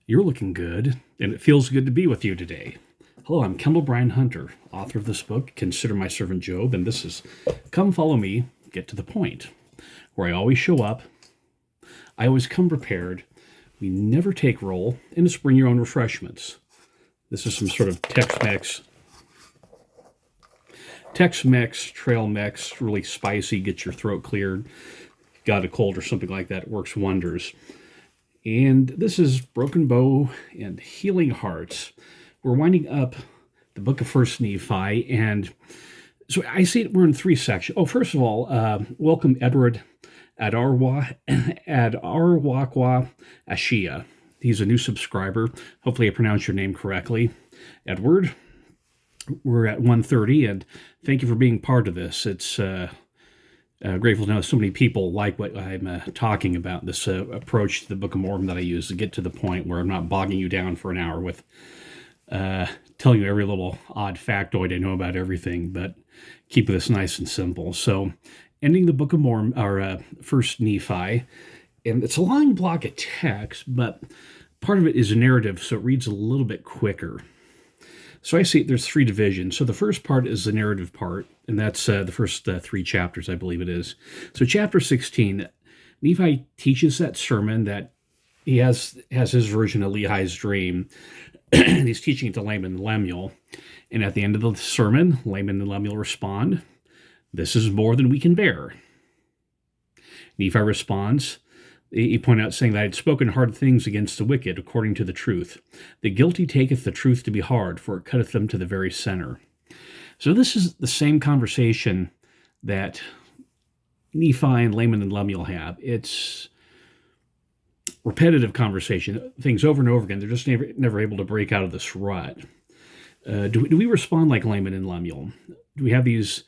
You're looking good, and it feels good to be with you today. Hello, I'm Kendall Bryan Hunter, author of this book, Consider My Servant Job, and this is Come Follow Me, Get to the Point, where I always show up, I always come prepared, we never take roll, and it's bring your own refreshments. This is some sort of Tex-Mex, trail mix, really spicy, get your throat cleared, got a cold or something like that, it works wonders. And this is Broken Bow and Healing Hearts. We're winding up the book of First Nephi, and so I see we're in three sections. Oh, first of all, welcome Edward Ad-ark-wah, Ad-ark-wah, Ash-iah. He's a new subscriber. Hopefully I pronounced your name correctly. Edward, we're at 130, and thank you for being part of this. It's grateful to know so many people like what I'm talking about, this approach to the Book of Mormon that I use to get to the point where I'm not bogging you down for an hour with telling you every little odd factoid I know about everything, but keep this nice and simple. So, ending the Book of Mormon, or First Nephi, and it's a long block of text, but part of it is a narrative, so it reads a little bit quicker. So I see there's three divisions. So the first part is the narrative part, and that's the first three chapters, I believe it is. So chapter 16, Nephi teaches that sermon that he has his version of Lehi's dream, and he's teaching it to Laman and Lemuel. And at the end of the sermon, Laman and Lemuel respond, "This is more than we can bear." Nephi responds, he pointed out, saying that I had spoken hard things against the wicked, according to the truth. The guilty taketh the truth to be hard, for it cutteth them to the very center. So this is the same conversation that Nephi and Laman and Lemuel have. It's repetitive conversation, things over and over again. They're just never able to break out of this rut. Do we respond like Laman and Lemuel? Do we have these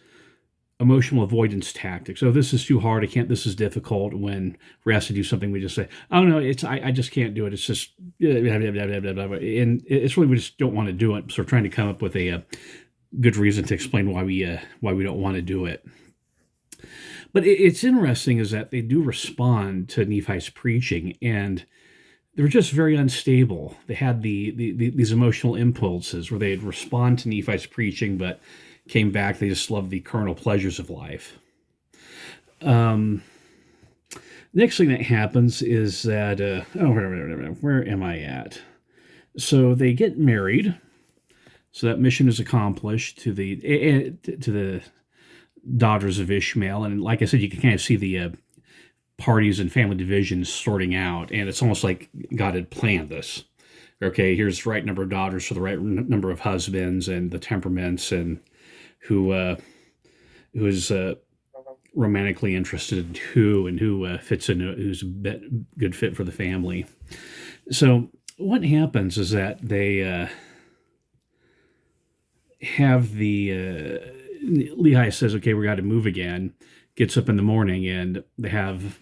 emotional avoidance tactics? Oh, this is too hard. I can't. This is difficult. When we're asked to do something, we just say, "Oh no, I just can't do it. It's just," and it's really we just don't want to do it. So we're trying to come up with a good reason to explain why we don't want to do it. But it's interesting is that they do respond to Nephi's preaching, and they're just very unstable. They had these emotional impulses where they'd respond to Nephi's preaching, but came back, they just loved the carnal pleasures of life. Next thing that happens is that, where am I at? So they get married. So that mission is accomplished to the daughters of Ishmael. And like I said, you can kind of see the parties and family divisions sorting out. And it's almost like God had planned this. Okay, here's the right number of daughters for the right number of husbands, and the temperaments, and who is romantically interested in who, and who fits in, who's a good fit for the family. So what happens is that they have Lehi says, okay, we got to move again, gets up in the morning, and they have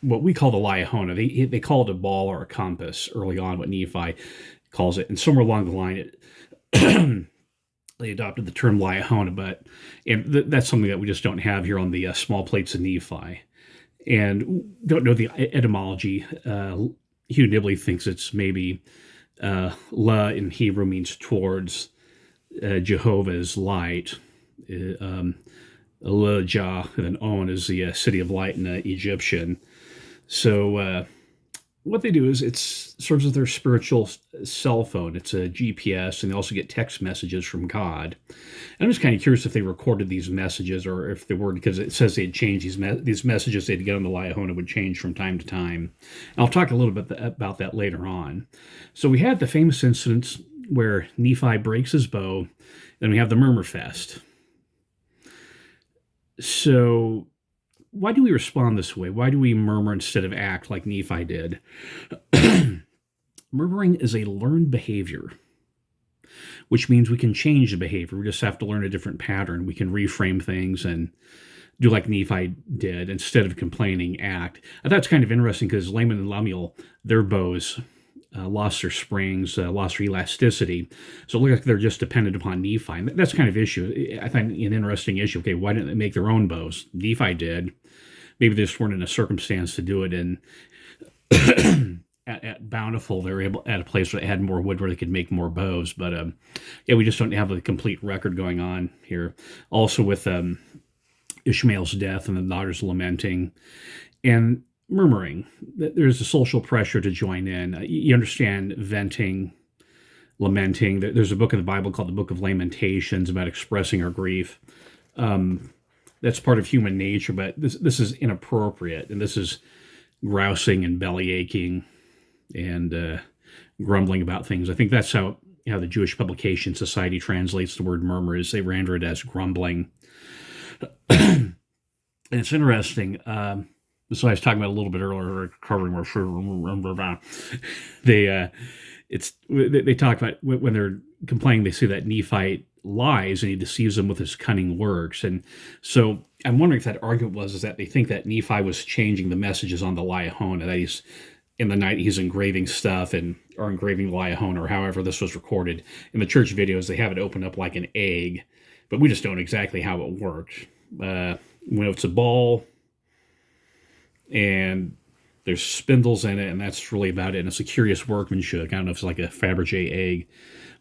what we call the Liahona. They call it a ball or a compass early on, what Nephi calls it, and somewhere along the line they adopted the term Liahona, but that's something that we just don't have here on the small plates of Nephi, and don't know the etymology. Hugh Nibley thinks it's maybe La in Hebrew means towards, Jehovah is light, Elijah, and then On is the city of light in Egyptian. So what they do is it serves as their spiritual cell phone. It's a GPS, and they also get text messages from God. And I'm just kind of curious if they recorded these messages, or if they were, because it says they'd change these messages they'd get on the Liahona would change from time to time. And I'll talk a little bit about that later on. So we had the famous incidents where Nephi breaks his bow, then we have the Murmurfest. So why do we respond this way? Why do we murmur instead of act like Nephi did? Murmuring is a learned behavior, which means we can change the behavior. We just have to learn a different pattern. We can reframe things and do like Nephi did. Instead of complaining, act. I thought it's kind of interesting because Laman and Lemuel, their bows lost their springs, lost their elasticity. So it looks like they're just dependent upon Nephi. And that's kind of issue. I find an interesting issue. Okay, why didn't they make their own bows? Nephi did. Maybe they just weren't in a circumstance to do it in. at Bountiful, they were able at a place where they had more wood where they could make more bows. But yeah, we just don't have a complete record going on here. Also with Ishmael's death and the daughters lamenting and murmuring, there's a social pressure to join in. You understand venting, lamenting. There's a book in the Bible called the Book of Lamentations about expressing our grief. That's part of human nature, but this is inappropriate, and this is grousing and belly aching and grumbling about things. I think that's how the Jewish Publication Society translates the word murmur, is they render it as grumbling. And it's interesting. So I was talking about a little bit earlier, covering more fruit. They talk about when they're complaining, they say that Nephi lies and he deceives them with his cunning works. And so I'm wondering if that argument is that they think that Nephi was changing the messages on the Liahona, that he's in the night he's engraving stuff or engraving Liahona, or however this was recorded. In the church videos, they have it open up like an egg, but we just don't know exactly how it worked. When it's a ball and there's spindles in it, and that's really about it. And it's a curious workmanship. I don't know if it's like a Fabergé egg.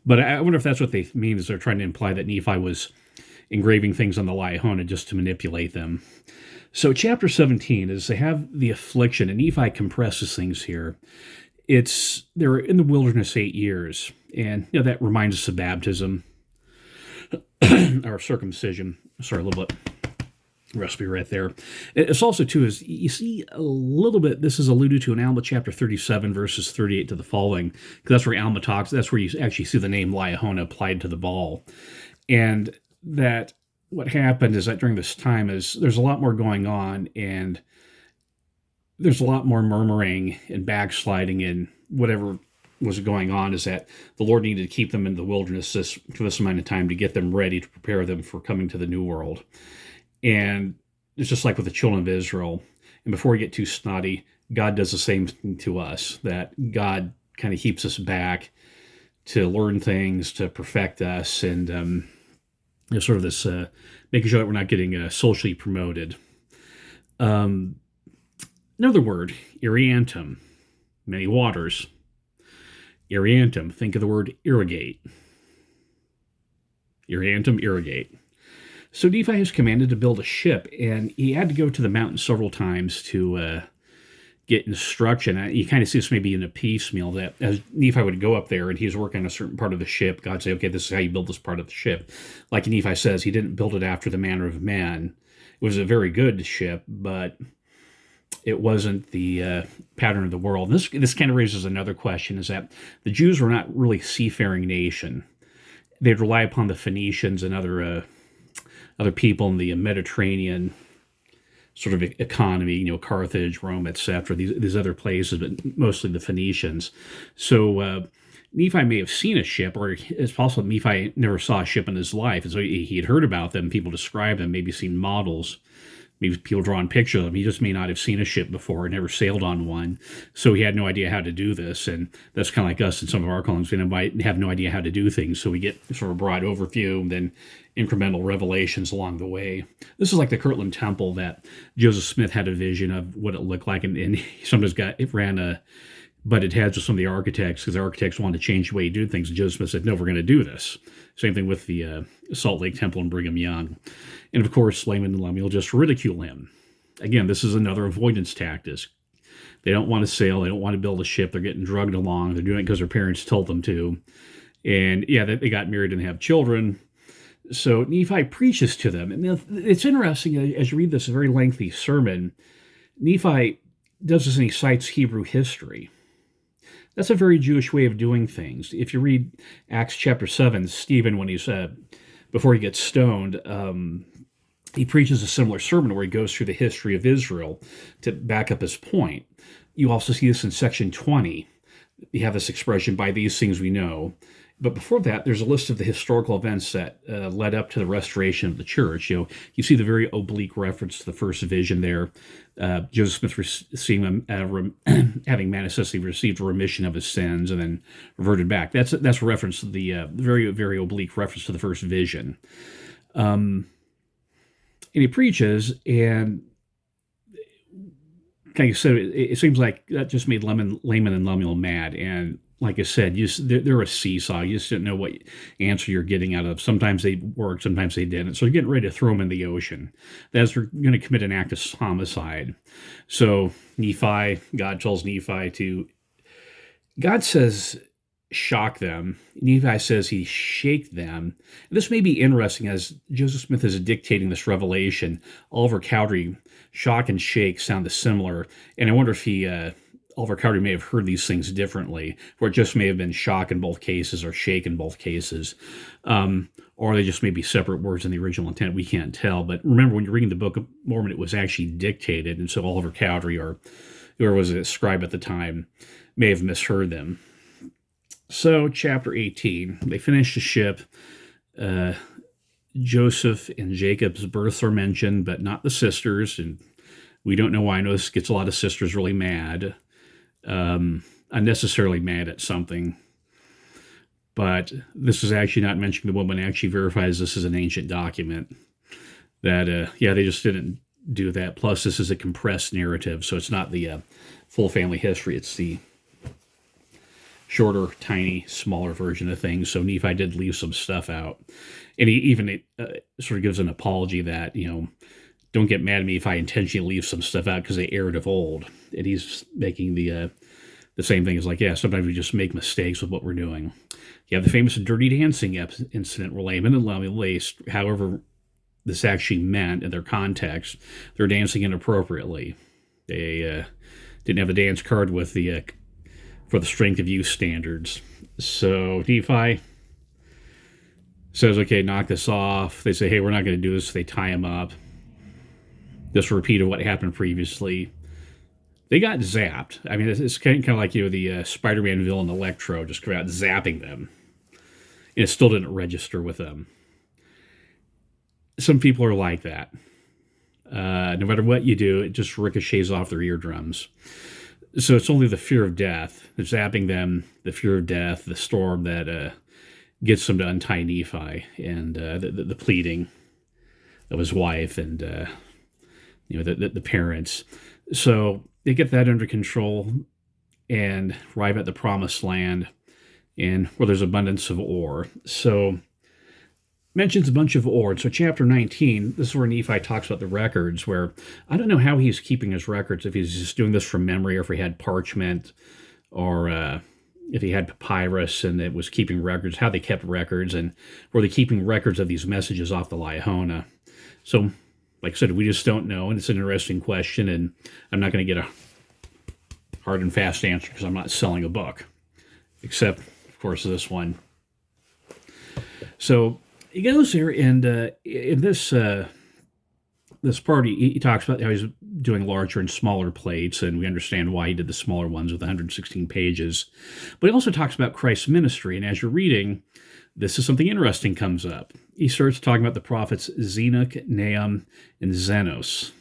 But I wonder if that's what they mean, is they're trying to imply that Nephi was engraving things on the Liahona just to manipulate them. So chapter 17 is they have the affliction, and Nephi compresses things here. They're in the wilderness 8 years, and that reminds us of baptism or circumcision. Sorry, a little bit recipe right there. It's also too, is you see a little bit, this is alluded to in Alma chapter 37 verses 38 to the following, because that's where Alma talks, that's where you actually see the name Liahona applied to the ball. And that what happened is that during this time there's a lot more going on, and there's a lot more murmuring and backsliding and whatever was going on, is that the Lord needed to keep them in the wilderness for this amount of time to get them ready to prepare them for coming to the new world. And it's just like with the children of Israel. And before we get too snotty, God does the same thing to us, that God kind of keeps us back to learn things, to perfect us, and sort of this making sure that we're not getting socially promoted. Another word, iriantum, many waters. Iriantum, think of the word irrigate. Iriantum, irrigate. So Nephi is commanded to build a ship, and he had to go to the mountain several times to get instruction. You kind of see this maybe in a piecemeal, that as Nephi would go up there and he's working on a certain part of the ship, God say, okay, this is how you build this part of the ship. Like Nephi says, he didn't build it after the manner of man. It was a very good ship, but it wasn't the pattern of the world. This kind of raises another question, is that the Jews were not really seafaring nation. They'd rely upon the Phoenicians and other people in the Mediterranean sort of economy, Carthage, Rome, etc., these other places, but mostly the Phoenicians. So Nephi may have seen a ship, or it's possible Nephi never saw a ship in his life, and so he had heard about them, people describe them, maybe seen models, maybe people drawing pictures of them. He just may not have seen a ship before, never sailed on one, so he had no idea how to do this. And that's kind of like us in some of our callings. We might have no idea how to do things, so we get sort of a broad overview and then incremental revelations along the way. This is like the Kirtland Temple, that Joseph Smith had a vision of what it looked like, and he sometimes butted heads with some of the architects, because the architects wanted to change the way you do things, and Joseph Smith said, no, we're going to do this. Same thing with the Salt Lake Temple in Brigham Young. And of course, Laman and Lemuel just ridicule him. Again, this is another avoidance tactic. They don't want to sail. They don't want to build a ship. They're getting drugged along. They're doing it because their parents told them to. And yeah, they got married and have children. So Nephi preaches to them. And it's interesting, as you read this very lengthy sermon, Nephi does this and he cites Hebrew history. That's a very Jewish way of doing things. If you read Acts chapter 7, Stephen, when he's before he gets stoned, he preaches a similar sermon where he goes through the history of Israel to back up his point. You also see this in section 20. You have this expression, by these things we know. But before that, there's a list of the historical events that led up to the restoration of the church. You see the very oblique reference to the first vision there. Joseph Smith having manifestly received a remission of his sins and then reverted back. That's a reference to the very, very oblique reference to the first vision. And he preaches, and like I said, it seems like that just made Layman and Lemuel mad. And like I said, they're a seesaw. You just didn't know what answer you're getting out of. Sometimes they worked, sometimes they didn't. So you're getting ready to throw them in the ocean. That's they're going to commit an act of homicide. So Nephi, God tells Nephi to, God says, shock them. Nephi says he shake them. And this may be interesting as Joseph Smith is dictating this revelation. Oliver Cowdery, shock and shake sound similar. And I wonder if Oliver Cowdery may have heard these things differently, where it just may have been shock in both cases or shake in both cases. Or they just may be separate words in the original intent. We can't tell. But remember, when you're reading the Book of Mormon, it was actually dictated. And so Oliver Cowdery, or whoever was a scribe at the time, may have misheard them. So, chapter 18, they finish the ship. Joseph and Jacob's births are mentioned, but not the sisters. And we don't know why. I know this gets a lot of sisters really mad, unnecessarily mad at something. But this is actually not mentioning. The woman actually verifies this is an ancient document. That, they just didn't do that. Plus, this is a compressed narrative, so it's not the full family history. It's the shorter, tiny, smaller version of things. So Nephi did leave some stuff out. And he even sort of gives an apology that, don't get mad at me if I intentionally leave some stuff out because they erred of old. And he's making the same thing as like, sometimes we just make mistakes with what we're doing. You have the famous Dirty Dancing incident where Layman and Lemuel laced, however this actually meant in their context, they're dancing inappropriately. They didn't have a dance card with for the strength of use standards. So Nephi says, okay, knock this off. They say, hey, we're not going to do this. They tie him up. Just a repeat of what happened previously. They got zapped. I mean, it's kind of like, the Spider-Man villain Electro just come out zapping them. And it still didn't register with them. Some people are like that. No matter what you do, it just ricochets off their eardrums. So it's only the fear of death, the zapping them, the fear of death, the storm that gets them to untie Nephi, and the pleading of his wife and the parents. So they get that under control and arrive at the promised land, and where there's abundance of ore. So mentions a bunch of ore. So chapter 19, this is where Nephi talks about the records, where I don't know how he's keeping his records, if he's just doing this from memory, or if he had parchment, or if he had papyrus and it was keeping records, how they kept records, and were they keeping records of these messages off the Liahona. So, like I said, we just don't know, and it's an interesting question, and I'm not going to get a hard and fast answer because I'm not selling a book, except, of course, this one. So he goes there, and in this party, he talks about how he's doing larger and smaller plates, and we understand why he did the smaller ones with 116 pages. But he also talks about Christ's ministry, and as you're reading, this is something interesting comes up. He starts talking about the prophets Zenock, Nahum, and Zenos.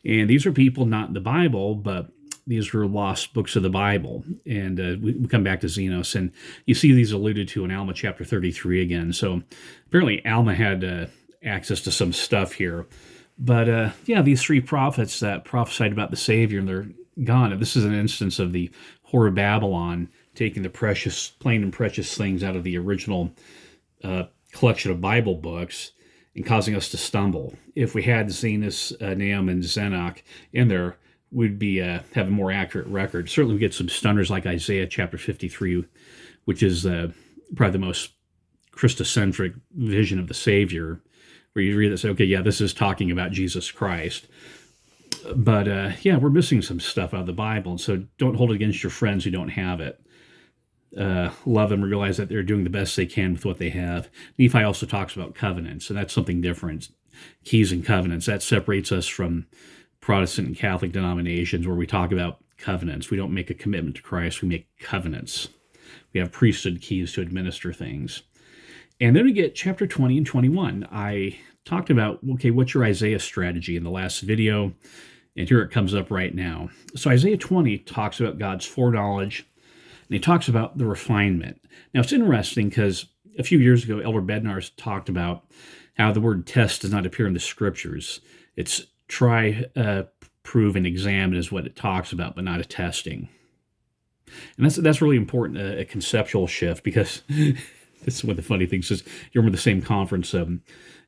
And these are people not in the Bible, but these were lost books of the Bible. And we come back to Zenos, and you see these alluded to in Alma chapter 33 again. So apparently Alma had access to some stuff here. But these three prophets that prophesied about the Savior, and they're gone. And this is an instance of the whore of Babylon taking the plain and precious things out of the original collection of Bible books and causing us to stumble. If we had Zenos, Nahum, and Zenock in there, we'd be have a more accurate record. Certainly we get some stunners like Isaiah chapter 53, which is probably the most Christocentric vision of the Savior, where you read it and say, okay, this is talking about Jesus Christ. But we're missing some stuff out of the Bible, and so don't hold it against your friends who don't have it. Love them, realize that they're doing the best they can with what they have. Nephi also talks about covenants, and that's something different. Keys and covenants, that separates us from Protestant and Catholic denominations, where we talk about covenants. We don't make a commitment to Christ, we make covenants. We have priesthood keys to administer things. And then we get chapter 20 and 21. I talked about, okay, what's your Isaiah strategy in the last video? And here it comes up right now. So Isaiah 20 talks about God's foreknowledge, and he talks about the refinement. Now, it's interesting because a few years ago, Elder Bednar's talked about how the word test does not appear in the scriptures. It's try, prove, and examine is what it talks about, but not a testing. And that's really important, a conceptual shift, because it's one of the funny things is, you remember the same conference,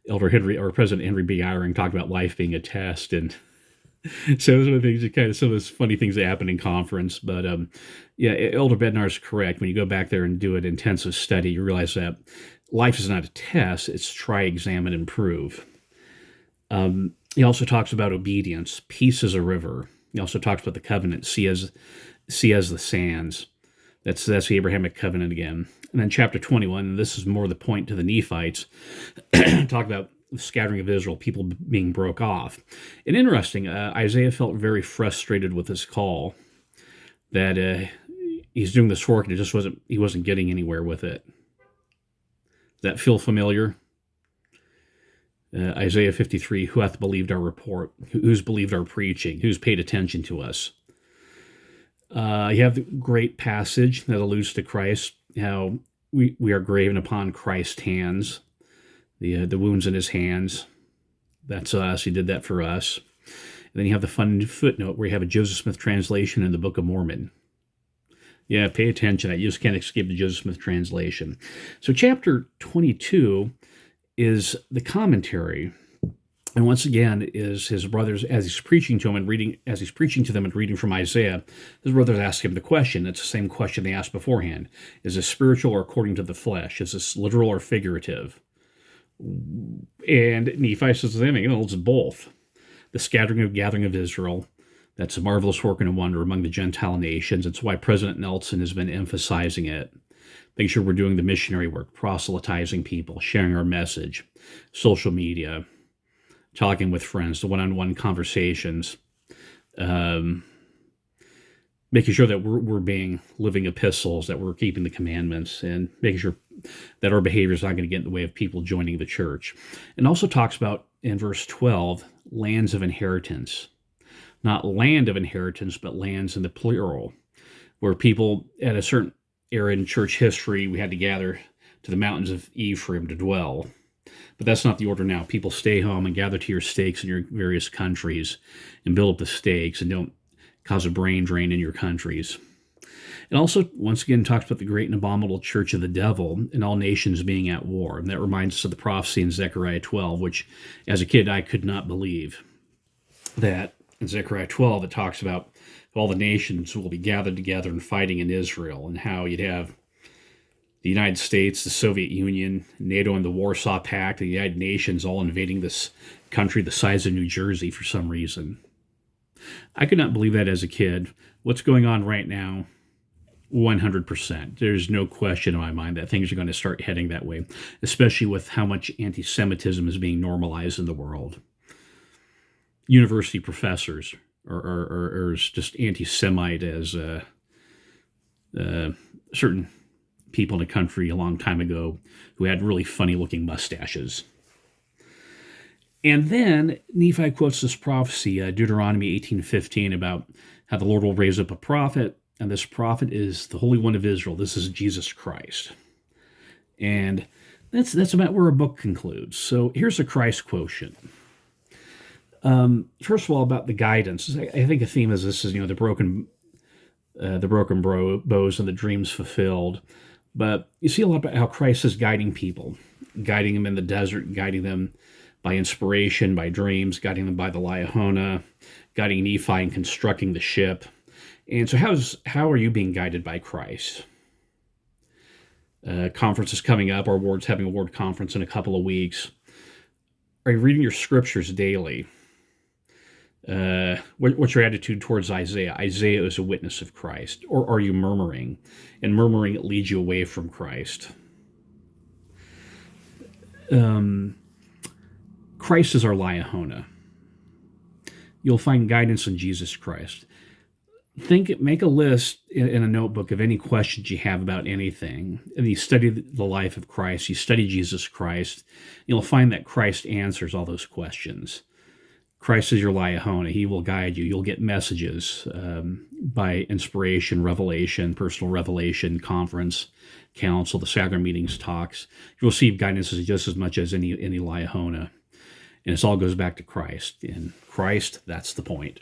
Elder Henry or President Henry B. Eyring talked about life being a test, and so those are the things, kind of some of those funny things that happen in conference. But yeah, Elder Bednar is correct. When you go back there and do an intensive study, you realize that life is not a test; it's try, examine, and prove. He also talks about obedience. Peace is a river. He also talks about the covenant. See as the sands. That's the Abrahamic covenant again. And then chapter 21, and this is more the point to the Nephites, talk about the scattering of Israel, people being broke off. And interesting, Isaiah felt very frustrated with this call, that he's doing this work and he wasn't getting anywhere with it. Does that feel familiar? Isaiah 53, who hath believed our report? Who's believed our preaching? Who's paid attention to us? You have the great passage that alludes to Christ, how we are graven upon Christ's hands, the wounds in his hands. That's us. He did that for us. And then you have the fun footnote where you have a Joseph Smith translation in the Book of Mormon. Yeah, pay attention. You just can't escape the Joseph Smith translation. So chapter 22 is the commentary. And once again, is his brothers, as he's preaching to them and reading from Isaiah, his brothers ask him the question. It's the same question they asked beforehand. Is this spiritual or according to the flesh? Is this literal or figurative? And Nephi says to them, it's both. The scattering and gathering of Israel, that's a marvelous work and a wonder among the Gentile nations. It's why President Nelson has been emphasizing it. Making sure we're doing the missionary work, proselytizing people, sharing our message, social media, talking with friends, the one-on-one conversations, making sure that we're being living epistles, that we're keeping the commandments, and making sure that our behavior is not going to get in the way of people joining the church. And also talks about, in verse 12, lands of inheritance. Not land of inheritance, but lands in the plural, where people at a certain era in church history, we had to gather to the mountains of Ephraim to dwell. But that's not the order now. People stay home and gather to your stakes in your various countries and build up the stakes and don't cause a brain drain in your countries. It also, once again, talks about the great and abominable church of the devil and all nations being at war. And that reminds us of the prophecy in Zechariah 12, which, as a kid, I could not believe. That in Zechariah 12, it talks about all the nations will be gathered together and fighting in Israel, and how you'd have the United States, the Soviet Union, NATO, and the Warsaw Pact, and the United Nations all invading this country the size of New Jersey for some reason. I could not believe that as a kid. What's going on right now? 100%. There's no question in my mind that things are going to start heading that way, especially with how much anti-Semitism is being normalized in the world. University professors are just anti-Semite as certain people in the country a long time ago who had really funny-looking mustaches. And then Nephi quotes this prophecy, Deuteronomy 18:15, about how the Lord will raise up a prophet, and this prophet is the Holy One of Israel. This is Jesus Christ. And that's about where our book concludes. So here's a Christ quotient. First of all, about the guidance. I think a theme is this is, the broken bows and the dreams fulfilled. But you see a lot about how Christ is guiding people, guiding them in the desert, guiding them by inspiration, by dreams, guiding them by the Liahona, guiding Nephi in constructing the ship. And so how are you being guided by Christ? Conference is coming up. Our ward's having a ward conference in a couple of weeks. Are you reading your scriptures daily? What's your attitude towards Isaiah? Isaiah is a witness of Christ. Or are you murmuring? And murmuring, it leads you away from Christ. Christ is our Liahona. You'll find guidance in Jesus Christ. Make a list in a notebook of any questions you have about anything. And you study the life of Christ. You study Jesus Christ. You'll find that Christ answers all those questions. Christ is your Liahona. He will guide you. You'll get messages by inspiration, revelation, personal revelation, conference, council, the sacrament meetings, talks. You'll receive guidance just as much as any Liahona. And this all goes back to Christ. In Christ, that's the point.